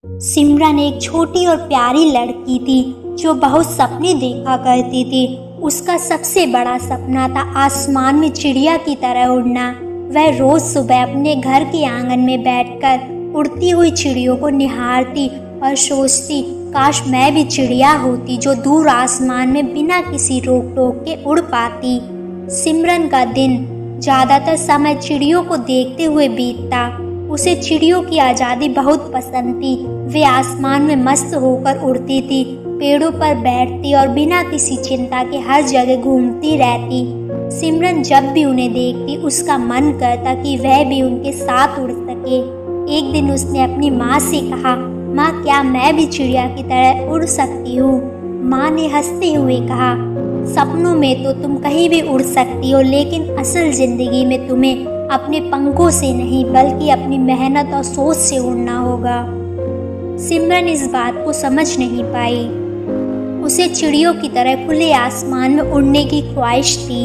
सिमरन एक छोटी और प्यारी लड़की थी जो बहुत सपने देखा करती थी। उसका सबसे बड़ा सपना था आसमान में चिड़िया की तरह उड़ना। वह रोज सुबह अपने घर के आंगन में बैठकर उड़ती हुई चिड़ियों को निहारती और सोचती, काश मैं भी चिड़िया होती जो दूर आसमान में बिना किसी रोक टोक के उड़ पाती। सिमरन का दिन ज्यादातर समय चिड़ियों को देखते हुए बीतता। उसे चिड़ियों की आज़ादी बहुत पसंद थी। वे आसमान में मस्त होकर उड़ती थी, पेड़ों पर बैठती और बिना किसी चिंता के हर जगह घूमती रहती। सिमरन जब भी उन्हें देखती उसका मन करता कि वह भी उनके साथ उड़ सके। एक दिन उसने अपनी माँ से कहा, माँ क्या मैं भी चिड़िया की तरह उड़ सकती हूँ? माँ ने हंसते हुए कहा, सपनों में तो तुम कहीं भी उड़ सकती हो, लेकिन असल जिंदगी में तुम्हें अपने पंखों से नहीं बल्कि अपनी मेहनत और सोच से उड़ना होगा। सिमरन इस बात को समझ नहीं पाई। उसे चिड़ियों की तरह खुले आसमान में उड़ने की ख्वाहिश थी,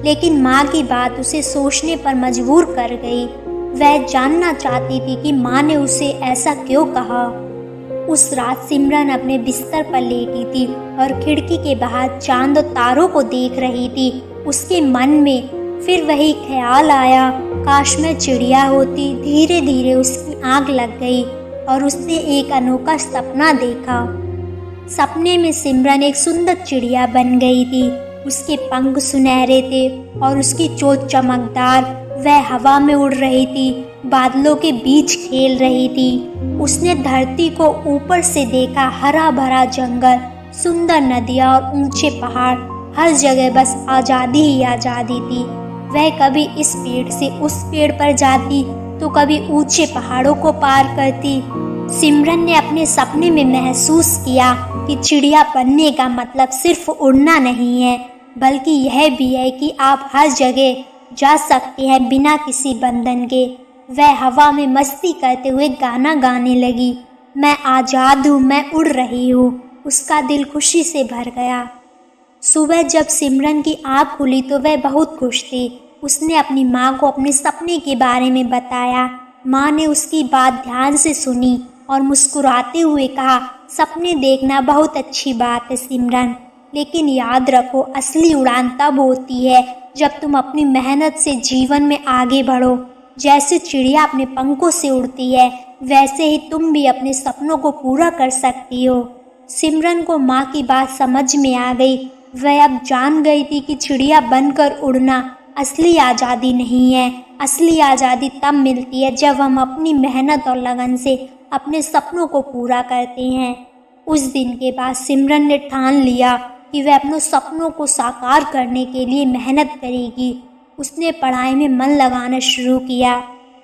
लेकिन माँ की बात उसे सोचने पर मजबूर कर गई। वह जानना चाहती थी कि माँ ने उसे ऐसा क्यों कहा। उस रात सिमरन अपने बिस्तर पर लेटी थी और खिड़की के बाहर चांद और तारों को देख रही थी। उसके मन में फिर वही ख्याल आया, काश मैं चिड़िया होती। धीरे धीरे उसकी आंख लग गई और उसने एक अनोखा सपना देखा। सपने में सिमरन एक सुंदर चिड़िया बन गई थी। उसके पंख सुनहरे थे और उसकी चोंच चमकदार। वह हवा में उड़ रही थी, बादलों के बीच खेल रही थी। उसने धरती को ऊपर से देखा, हरा भरा जंगल, सुंदर नदियाँ और ऊंचे पहाड़। हर जगह बस आज़ादी ही आज़ादी थी। वह कभी इस पेड़ से उस पेड़ पर जाती तो कभी ऊंचे पहाड़ों को पार करती। सिमरन ने अपने सपने में महसूस किया कि चिड़िया बनने का मतलब सिर्फ उड़ना नहीं है, बल्कि यह भी है कि आप हर जगह जा सकते हैं बिना किसी बंधन के। वह हवा में मस्ती करते हुए गाना गाने लगी, मैं आज़ाद हूँ, मैं उड़ रही हूँ। उसका दिल खुशी से भर गया। सुबह जब सिमरन की आँख खुली तो वह बहुत खुश थी। उसने अपनी माँ को अपने सपने के बारे में बताया। माँ ने उसकी बात ध्यान से सुनी और मुस्कुराते हुए कहा, सपने देखना बहुत अच्छी बात है सिमरन, लेकिन याद रखो असली उड़ान तब होती है जब तुम अपनी मेहनत से जीवन में आगे बढ़ो। जैसे चिड़िया अपने पंखों से उड़ती है, वैसे ही तुम भी अपने सपनों को पूरा कर सकती हो। सिमरन को माँ की बात समझ में आ गई। वह अब जान गई थी कि चिड़िया बनकर उड़ना असली आज़ादी नहीं है। असली आज़ादी तब मिलती है जब हम अपनी मेहनत और लगन से अपने सपनों को पूरा करते हैं। उस दिन के बाद सिमरन ने ठान लिया कि वह अपने सपनों को साकार करने के लिए मेहनत करेगी। उसने पढ़ाई में मन लगाना शुरू किया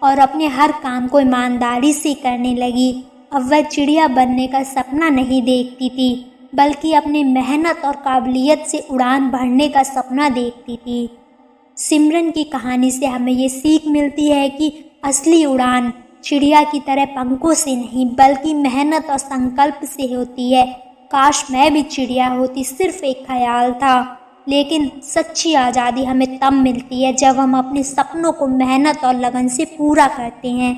और अपने हर काम को ईमानदारी से करने लगी। अब वह चिड़िया बनने का सपना नहीं देखती थी, बल्कि अपनी मेहनत और काबिलियत से उड़ान भरने का सपना देखती थी। सिमरन की कहानी से हमें ये सीख मिलती है कि असली उड़ान चिड़िया की तरह पंखों से नहीं बल्कि मेहनत और संकल्प से होती है। काश मैं भी चिड़िया होती सिर्फ एक ख्याल था, लेकिन सच्ची आज़ादी हमें तब मिलती है जब हम अपने सपनों को मेहनत और लगन से पूरा करते हैं।